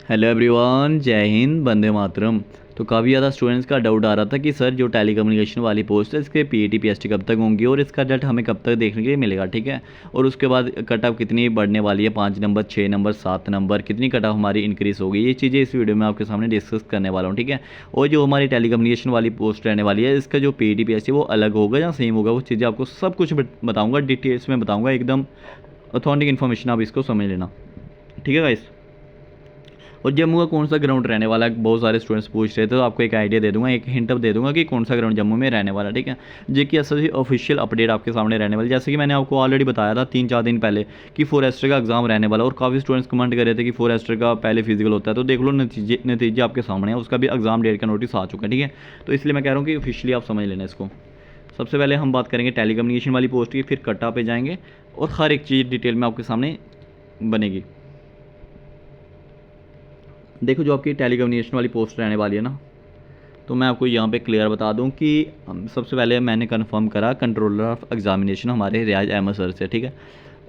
Hello everyone, जय हिंद, वंदे मातरम। तो काफ़ी ज़्यादा स्टूडेंट्स का डाउट आ रहा था कि सर जो टेलीकम्युनिकेशन वाली पोस्ट है इसके पीईटी पीएसटी कब तक होंगी और इसका रिजल्ट हमें कब तक देखने के लिए मिलेगा, ठीक है। और उसके बाद कट ऑफ कितनी बढ़ने वाली है, 5 नंबर, 6 नंबर, 7 नंबर, कितनी कट ऑफ हमारी इंक्रीज़ होगी, ये चीज़ें इस वीडियो में आपके सामने डिस्कस करने वाला हूँ, ठीक है। और जो हमारी टेलीकम्युनिकेशन वाली पोस्ट रहने वाली है इसका जो पीईटी पीएसटी वो अलग होगा या सेम होगा, वो चीज़ें आपको सब कुछ बताऊँगा, डिटेल्स में बताऊँगा, एकदम ऑथेंटिक इन्फॉर्मेशन आप इसको समझ लेना, ठीक है गाइस। और जम्मू का कौन सा ग्राउंड रहने वाला है, बहुत सारे स्टूडेंट्स पूछ रहे थे, तो आपको एक आइडिया दे दूंगा, एक हिंट दे दूंगा कि कौन सा ग्राउंड जम्मू में रहने वाला है, ठीक है। जेके एसएससी ऑफिशियल अपडेट आपके सामने रहने वाली, जैसे कि मैंने आपको ऑलरेडी बताया था 3-4 दिन पहले कि फॉरेस्टर का एग्जाम रहने वाला, और काफ़ी स्टूडेंट्स कमेंट कर रहे थे कि फॉरेस्टर का पहले फिजिकल होता है, तो देख लो नतीजे आपके सामने है, उसका भी एग्जाम डेट का नोटिस आ चुका है, ठीक है। तो इसलिए मैं कह रहा हूँ कि ऑफिशियली आप समझ लेना इसको। सबसे पहले हम बात करेंगे टेलीकम्युनिकेशन वाली पोस्ट की, फिर कट्टा पे जाएंगे और हर एक चीज़ डिटेल में आपके सामने बनेगी। देखो, जो आपकी टेलीकम्युनिकेशन वाली पोस्ट रहने वाली है ना, तो मैं आपको यहाँ पे क्लियर बता दूँ कि सबसे पहले मैंने कंफर्म करा कंट्रोलर ऑफ एग्जामिनेशन हमारे रियाज अहमद सर से, ठीक है।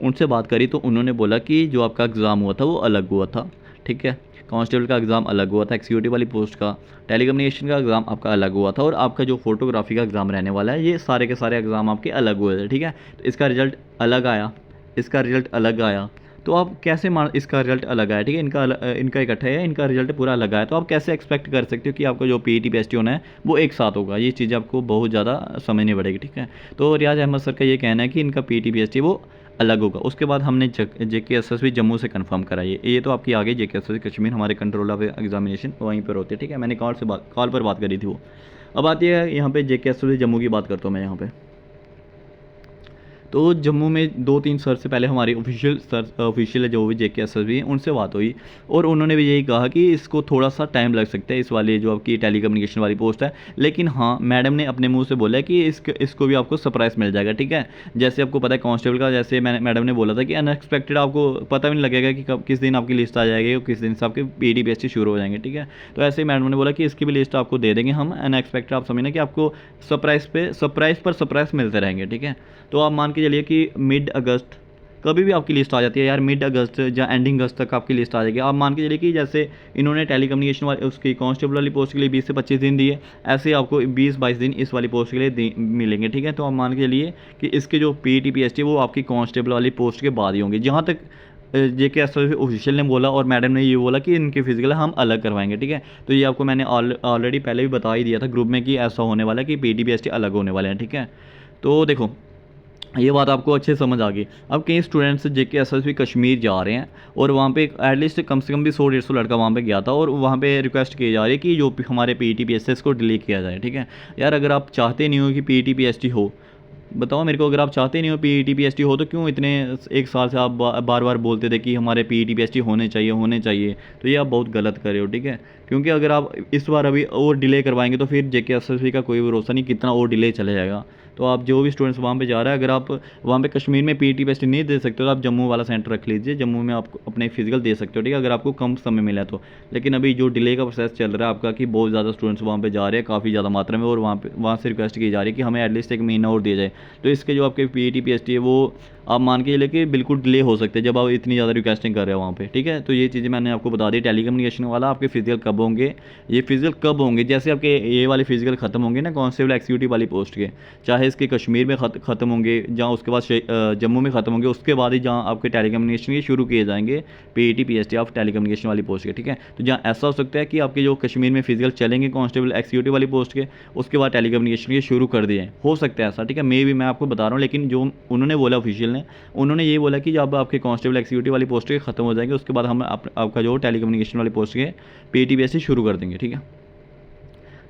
उनसे बात करी तो उन्होंने बोला कि जो आपका एग्ज़ाम हुआ था वो अलग हुआ था, ठीक है। कांस्टेबल का एग्ज़ाम अलग हुआ था, एक्सिक्यूटिव वाली पोस्ट का, टेलीकम्युनिकेशन का एग्ज़ाम आपका अलग हुआ था, और आपका जो फोटोग्राफी का एग्ज़ाम रहने वाला है, ये सारे के सारे एग्ज़ाम आपके अलग हुए थे, ठीक है। तो इसका रिजल्ट अलग आया, इसका रिजल्ट अलग आया, तो आप कैसे मान, इसका रिजल्ट अलग आया, ठीक है, इनका इकट्ठा है, इनका रिजल्ट पूरा अलग आया, तो आप कैसे एक्सपेक्ट कर सकते हो कि आपका जो पीईटी पीएसटी होना है वो एक साथ होगा। ये चीज़ आपको बहुत ज़्यादा समझनी पड़ेगी, ठीक है। तो रियाज अहमद सर का ये कहना है कि इनका पीईटी पीएसटी वो अलग होगा। उसके बाद हमने जेके एसएसबी जम्मू से कंफर्म करा, ये तो आपकी आगे जेके एसएसबी कश्मीर हमारे कंट्रोल ऑफ एग्जामिनेशन वहीं पर होते हैं, ठीक है। मैंने कॉल पर बात करी थी वो। अब आती है यहाँ पे जेके एसएसबी जम्मू की बात करता हूँ मैं यहाँ पे। तो जम्मू में 2-3 सर से पहले हमारी ऑफिशियल जो भी जेके एस भी हैं उनसे बात हुई, और उन्होंने भी यही कहा कि इसको थोड़ा सा टाइम लग सकता है, इस वाली जो आपकी टेलीकम्युनिकेशन वाली पोस्ट है। लेकिन हाँ, मैडम ने अपने मुंह से बोला है कि इसको भी आपको सरप्राइज़ मिल जाएगा, ठीक है। जैसे आपको पता है कांस्टेबल का, जैसे मैंने मैडम ने बोला था कि अनएक्सपेक्टेड आपको पता भी नहीं लगेगा कि कब किस दिन आपकी लिस्ट आ जाएगी और किस दिन से आपके पीडी पीएसटी शुरू हो जाएंगे, ठीक है। तो ऐसे ही मैडम ने बोला कि इसकी भी लिस्ट आपको दे देंगे हम, अनएक्सपेक्टेड आप समझना कि आपको सरप्राइज़ पर सरप्राइज़ मिलते रहेंगे, ठीक है। तो आप मान के चलिए कि मिड अगस्त कभी भी आपकी लिस्ट आ जाती है यार, मिड अगस्त या एंडिंग अगस्त तक आपकी लिस्ट आ जाएगी। आप मान के चलिए कि जैसे इन्होंने टेलीकम्युनिकेशन वाली उसकी कांस्टेबल वाली पोस्ट के लिए 20 से 25 दिन दिए, ऐसे आपको 20-22 दिन इस वाली पोस्ट के लिए मिलेंगे, ठीक है। तो आप मान के चलिए कि इसके जो पीईटी पीएसटी वो आपकी कांस्टेबल वाली पोस्ट के बाद ही होंगे, जहाँ तक जेके एस ऑफिशियल ने बोला, और मैडम ने ये बोला कि इनके फिजिकल हम अलग करवाएंगे, ठीक है। तो ये आपको मैंने ऑलरेडी पहले भी बता ही दिया था ग्रुप में कि ऐसा होने वाला है कि पीईटी पीएसटी अलग होने वाले हैं, ठीक है। तो देखो, ये बात आपको अच्छे समझ आ गई। अब कई स्टूडेंट्स जेके एसएसबी कश्मीर जा रहे हैं, और वहाँ पे एटलीस्ट कम से कम भी 100-150 लड़का वहाँ पे गया था, और वहाँ पे रिक्वेस्ट की जा रही है कि जो हमारे पीईटी पीएसटी को डिलीट किया जाए, ठीक है। यार, अगर आप चाहते नहीं हो कि पीईटी पीएसटी हो, बताओ मेरे को, अगर आप चाहते नहीं हो पीईटी पीएसटी हो, तो क्यों इतने एक साल से आप बार बार बोलते थे कि हमारे पीईटी पीएसटी होने चाहिए होने चाहिए। तो ये आप बहुत गलत कर रहे हो, ठीक है। क्योंकि अगर आप इस बार अभी और डिले करवाएंगे तो फिर जेके एसएसबी का कोई भरोसा नहीं कितना और डिले चले जाएगा। तो आप जो भी स्टूडेंट्स वहाँ पे जा रहा है, अगर आप वहाँ पे कश्मीर में पीईटी पीएसटी नहीं दे सकते हो तो आप जम्मू वाला सेंटर रख लीजिए, जम्मू में आप अपने फिजिकल दे सकते हो, ठीक है, अगर आपको कम समय मिला है तो। लेकिन अभी जो डिले का प्रोसेस चल रहा है आपका कि बहुत ज़्यादा स्टूडेंट्स वहाँ पे जा रहे हैं काफ़ी ज़्यादा मात्रा में, और वहाँ से रिक्वेस्ट की जा रही है कि हमें एटलीस्ट 1 महीना और दिया जाए। तो इसके जो आपके पीईटी पीएसटी है वो आप मान के चलिए कि बिल्कुल डिले हो सकते हैं जब आप इतनी ज़्यादा रिक्वेस्टिंग कर रहे हो वहाँ पे, ठीक है। तो ये चीज़ें मैंने आपको बता दी। टेलीकम्युनिकेशन वाला आपके फिजिकल कब होंगे, ये फिजिकल कब होंगे, जैसे आपके ये वाले फिजिकल ख़त्म होंगे ना कांस्टेबल एक्सिक्यूटिव वाली पोस्ट के, चाहे इसके कश्मीर में ख़त्म होंगे, जहाँ उसके बाद जम्मू में ख़त्म होंगे, उसके बाद ही जहाँ आपके टेलीकम्युनिकेशन के शुरू किए जाएंगे पीईटी पीएसटी ऑफ टेलीकम्युनिकेशन वाली पोस्ट के, ठीक है। तो जहाँ ऐसा हो सकता है कि आपके जो कश्मीर में फिजिकल चलेंगे कांस्टेबल एक्सिक्यूटिव वाली पोस्ट के, उसके बाद टेलीकम्युनिकेशन के शुरू कर दिए, हो सकता है ऐसा, ठीक है। मैं आपको बता रहा हूँ, लेकिन जो उन्होंने बोला ऑफिशियल ने, उन्होंने ये बोला कि जब आपके कांस्टेबल एक्सिक्यूटिव वाली पोस्ट के खत्म हो जाएंगे उसके बाद हम आपका जो टेलीकम्युनिकेशन वाली पोस्ट के पीईटी पीएसटी शुरू कर देंगे, ठीक है।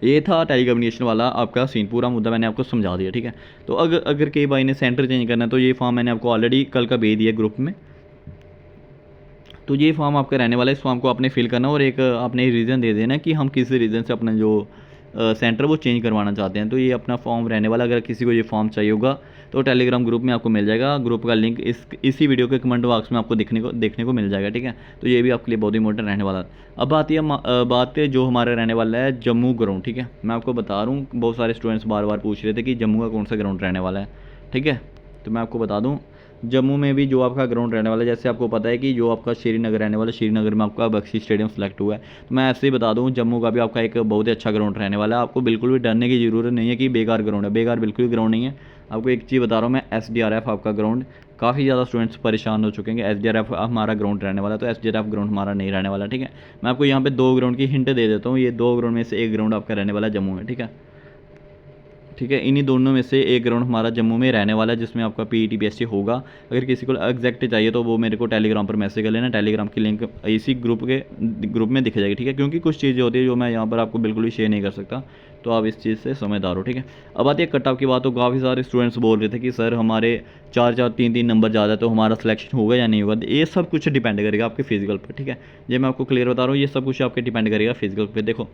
ये था टेलीकम्युनिकेशन वाला आपका सीन, पूरा मुद्दा मैंने आपको समझा दिया, ठीक है। तो अगर कई भाई ने सेंटर चेंज करना है तो ये फॉर्म मैंने आपको ऑलरेडी कल का भेज दिया ग्रुप में। तो ये फॉर्म आपका रहने वाला है, इस फॉर्म को आपने फिल करना और एक आपने रीज़न दे देना कि हम किस रीज़न से अपना जो सेंटर वो चेंज करवाना चाहते हैं। तो ये अपना फॉर्म रहने वाला, अगर किसी को ये फॉर्म चाहिए होगा तो टेलीग्राम ग्रुप में आपको मिल जाएगा, ग्रुप का लिंक इसी वीडियो के कमेंट बॉक्स में आपको देखने को मिल जाएगा, ठीक है। तो ये भी आपके लिए बहुत इंपॉर्टेंट रहने वाला है। अब आती है बात जो हमारा रहने वाला है जम्मू ग्राउंड, ठीक है। मैं आपको बता रहा हूँ, बहुत सारे स्टूडेंट्स बार बार पूछ रहे थे कि जम्मू का कौन सा ग्राउंड रहने वाला है, ठीक है। तो मैं आपको बता दूँ, जम्मू में भी जो आपका ग्राउंड रहने वाला है, जैसे आपको पता है कि जो आपका श्रीनगर रहने वाला है, श्रीनगर में आपका बख्शी स्टेडियम सेलेक्ट हुआ है, तो मैं ऐसे ही बता दूँ जम्मू का भी आपका एक बहुत ही अच्छा ग्राउंड रहने वाला है। आपको बिल्कुल भी डरने की ज़रूरत नहीं है कि बेकार ग्राउंड है, बेकार बिल्कुल भी ग्राउंड नहीं है। आपको एक चीज़ बता रहा हूँ मैं, SDRF आपका ग्राउंड, काफ़ी ज़्यादा स्टूडेंट्स परेशान हो चुके हैं। SDRF हमारा ग्राउंड रहने वाला है, तो SDRF ग्राउंड हमारा नहीं रहने वाला, ठीक है। मैं आपको यहाँ पे 2 ग्राउंड की हिंट दे देता हूँ, ये 2 ग्राउंड में से एक ग्राउंड आपका रहने वाला है जम्मू में, ठीक है। ठीक है, इन्हीं दोनों में से एक ग्राउंड हमारा जम्मू में रहने वाला है, जिसमें आपका PET PST होगा। अगर किसी को एग्जैक्ट चाहिए तो वो मेरे को टेलीग्राम पर मैसेज कर लेना, टेलीग्राम की लिंक इसी ग्रुप में दिख जाएगी, ठीक है। क्योंकि कुछ चीज़ें होती है जो मैं यहाँ पर आपको बिल्कुल भी शेयर नहीं कर सकता, तो आप इस चीज़ से समझदार हो, ठीक है। अब आती है कट ऑफ की बात, तो काफ़ी सारे स्टूडेंट्स बोल रहे थे कि सर हमारे 4-4 3-3 नंबर ज़्यादा है, तो हमारा सिलेक्शन होगा या नहीं होगा। ये सब कुछ डिपेंड करेगा आपके फिजिकल पर, ठीक है। ये मैं आपको क्लियर बता रहा हूँ, ये सब कुछ आपके डिपेंड करेगा फिजिकल पर। देखो,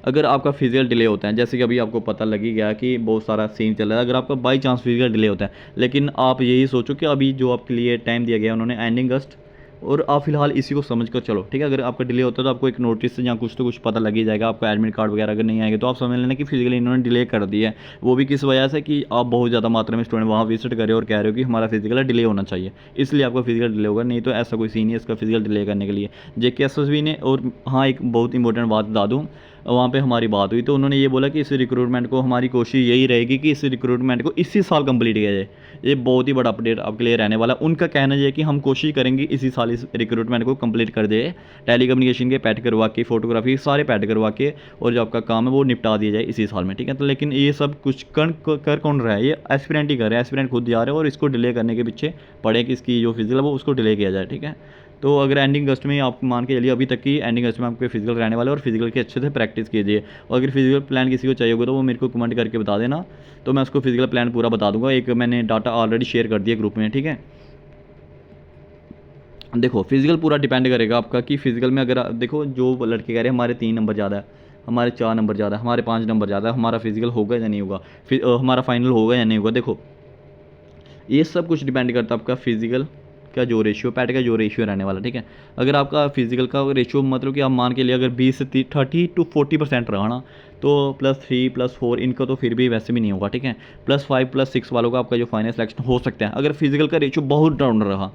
अगर आपका फिजिकल डिले होता है, जैसे कि अभी आपको पता लग ही गया कि बहुत सारा सीन चल रहा है, अगर आपका बाई चांस फिजिकल डिले होता है, लेकिन आप यही सोचो कि अभी जो आपके लिए टाइम दिया गया है उन्होंने एंडिंग अगस्त, और आप फिलहाल इसी को समझ कर चलो, ठीक है। अगर आपका डिले होता है तो आपको एक नोटिस से या कुछ तो कुछ पता लग ही जाएगा, आपका एडमिट कार्ड वगैरह अगर नहीं आएगा तो आप समझ लेना कि फिजिकली इन्होंने डिले कर दिया है। वो भी किस वजह से कि आप बहुत ज़्यादा मात्रा में स्टूडेंट वहाँ विजिट कर रहे हो और कह रहे हो कि हमारा फिजिकल डिले होना चाहिए, इसलिए आपका फिजिकल डिले होगा, नहीं तो ऐसा कोई सीन नहीं है इसका फिजिकल डिले करने के लिए। JKSSB ने, और हाँ एक बहुत इंपॉर्टेंट बात बता दूँ, वहाँ पे हमारी बात हुई तो उन्होंने ये बोला कि इस रिक्रूटमेंट को, हमारी कोशिश यही रहेगी कि इस रिक्रूटमेंट को इसी साल कंप्लीट किया जाए। ये बहुत ही बड़ा अपडेट आपके लिए रहने वाला। उनका कहना ये है कि हम कोशिश करेंगे इसी साल इस रिक्रूटमेंट को कंप्लीट कर दे, टेलीकम्युनिकेशन के पैड करवा के, फोटोग्राफी सारे पैड करवा के, और जो आपका काम है वो निपटा दिया जाए इसी साल में, ठीक है। तो लेकिन ये सब कुछ कर कौन रहा है, ये एस्पिरेंट ही कर रहे हैं, एस्पिरेंट खुद जा रहे हैं और इसको डिले करने के पीछे पड़े कि इसकी जो फिजिकल है वो उसको डिले किया जाए, ठीक है। तो अगर एंडिंग अगस्त में आप मान के चलिए, अभी तक की एंडिंग अगस्त में आपके फिजिकल रहने वाले, और फिजिकल की अच्छे से प्रैक्टिस कीजिए। और अगर फिजिकल प्लान किसी को चाहिए होगा तो वो मेरे को कमेंट करके बता देना, तो मैं उसको फिजिकल प्लान पूरा बता दूंगा। एक मैंने डाटा ऑलरेडी शेयर कर दिया ग्रुप में, ठीक है। देखो, फिजिकल पूरा डिपेंड करेगा आपका कि फिजिकल में अगर देखो, जो लड़के कह रहे हैं हमारे 3 नंबर ज़्यादा है, हमारे 4 नंबर ज़्यादा है, हमारे 5 नंबर ज़्यादा है, हमारा फिजिकल होगा या नहीं होगा, फिर हमारा फाइनल होगा या नहीं होगा। देखो, ये सब कुछ डिपेंड करता है आपका फिजिकल का जो रेशियो, पैट का जो रेशियो रहने वाला, ठीक है। अगर आपका फिजिकल का रेशियो मतलब कि आप मान के लिए अगर 20 से 30 to 40% रहा ना, तो +3 +4 इनका तो फिर भी वैसे भी नहीं होगा, ठीक है। +5 +6 वालों का आपका जो फाइनल सिलेक्शन हो सकता है, अगर फिजिकल का रेशियो बहुत डाउन रहा,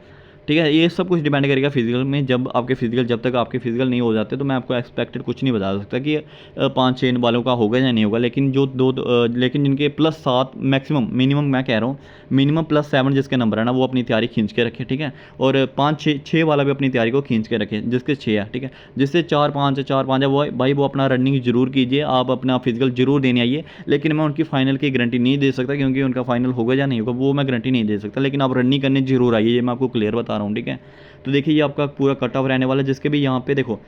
ठीक है। ये सब कुछ डिपेंड करेगा फिजिकल में। जब आपके फिजिकल, जब तक आपके फिजिकल नहीं हो जाते तो मैं आपको एक्सपेक्टेड कुछ नहीं बता सकता कि 5-6 वालों का होगा या नहीं होगा। लेकिन जो लेकिन जिनके +7 मैक्सिमम, मिनिमम मैं कह रहा हूँ, मिनिमम +7 जिसके नंबर है ना, वो अपनी तैयारी खींच के रखे, ठीक है। और 5-6 वाला भी अपनी तैयारी को खींच के रखे, जिसके 6 है, ठीक है। जिससे 4-5 है वो भाई, वो अपना रनिंग जरूर कीजिए, आप अपना फिजिकल जरूर देने आइए। लेकिन मैं उनकी फाइनल की गारंटी नहीं दे सकता, क्योंकि उनका फाइनल होगा या नहीं होगा वो मैं गारंटी नहीं दे सकता। लेकिन आप रनिंग करने जरूर आइए, ये मैं आपको क्लियर बता रहा हूँ, ठीक है। तो देखिए, ये आपका पूरा कट ऑफ रहने वाला है, जिसके भी यहाँ पे देखो,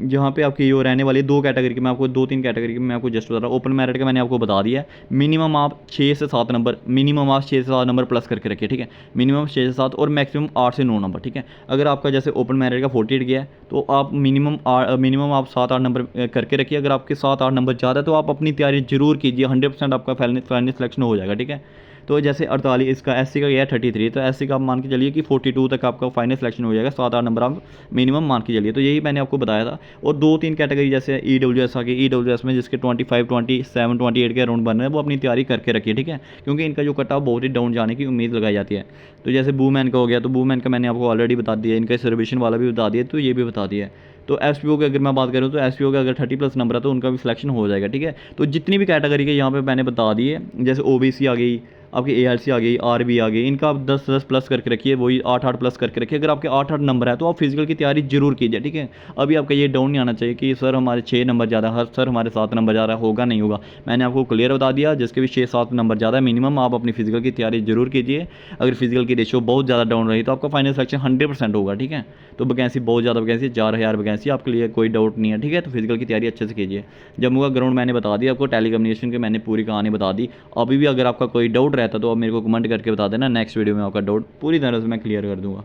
यहाँ पे आपकी जो रहने वाली 2 कैटेगरी की, मैं आपको 2-3 कैटेगरी की मैं आपको जस्ट बता रहा हूँ। ओपन मेरिट का मैंने आपको बता दिया है, मिनिमम आप 6 से 7 नंबर, मिनिमम आप 6 से 7 नंबर प्लस करके रखिए, ठीक है। मिनिमम 6 से 7 और मैक्सिमम 8 से 9 नंबर, ठीक है। अगर आपका जैसे ओपन मेरिट का 48 गया है, तो आप मिनिमम आप 7-8 नंबर करके रखिए। अगर आपके 7-8 नंबर ज़्यादा है तो आप अपनी तैयारी जरूर कीजिए, 100% आपका फाइनल सिलेक्शन हो जाएगा, ठीक है। तो जैसे 48, इसका SC का गया है 33, तो SC का आप मान के चलिए कि 42 तक आपका फाइनल सिलेक्शन हो जाएगा, 7-8 नंबर आप मिनिमम मान के चलिए। तो यही मैंने आपको बताया था। और 2-3 कैटेगरी जैसे EWS आ गई, EWS में जिसके 25, 27, 28 के अराउंड बन रहे हैं, वो अपनी तैयारी करके रखिए, ठीक है। क्योंकि इनका जो कट ऑफ बहुत ही डाउन जाने की उम्मीद लगाई जाती है। तो जैसे वूमेन का हो गया, तो वूमेन का मैंने आपको ऑलरेडी बता दिया, इनका रिजर्वेशन वाला भी बता दिया, तो ये भी बता दिया। तो SPO की अगर मैं बात करूँ तो SPO का अगर 30+ नंबर है तो उनका भी सिलेक्शन हो जाएगा, ठीक है। तो जितनी भी कैटेगरी के यहाँ पे मैंने बता दिए, जैसे OBC आ गई, आपकी ALC आ गई, RB आ गई, इनका आप 10-10 प्लस करके रखिए, वही 8-8 प्लस करके रखिए। अगर आपके 8-8 नंबर है तो आप फिजिकल की तैयारी जरूर कीजिए, ठीक है। अभी आपका ये डाउन नहीं आना चाहिए कि सर हमारे 6 नंबर ज़्यादा है, सर हमारे 7 नंबर ज़्यादा होगा, नहीं होगा। मैंने आपको क्लियर बता दिया, जिसके भी 6-7 नंबर ज़्यादा है, मिनिमम आप अपनी फिजिकल की तैयारी जरूर कीजिए। अगर फिजिकल की रेशियो बहुत ज़्यादा डाउन रही तो आपका फाइनल सिलेक्शन 100% होगा, ठीक है। तो वैकेंसी बहुत ज़्यादा, वैकेंसी 4000 वैकेंसी आपके लिए कोई डाउट नहीं है, ठीक है। तो फिजिकल की तैयारी अच्छे से कीजिए। जम्मू का ग्राउंड मैंने बता दिया आपको, टेलीकम्युनिकेशन की मैंने पूरी कहानी बता दी। अभी भी अगर आपका कोई डाउट रहता तो आप मेरे को कमेंट करके बता देना, नेक्स्ट वीडियो में आपका डाउट पूरी तरह से मैं क्लियर कर दूँगा।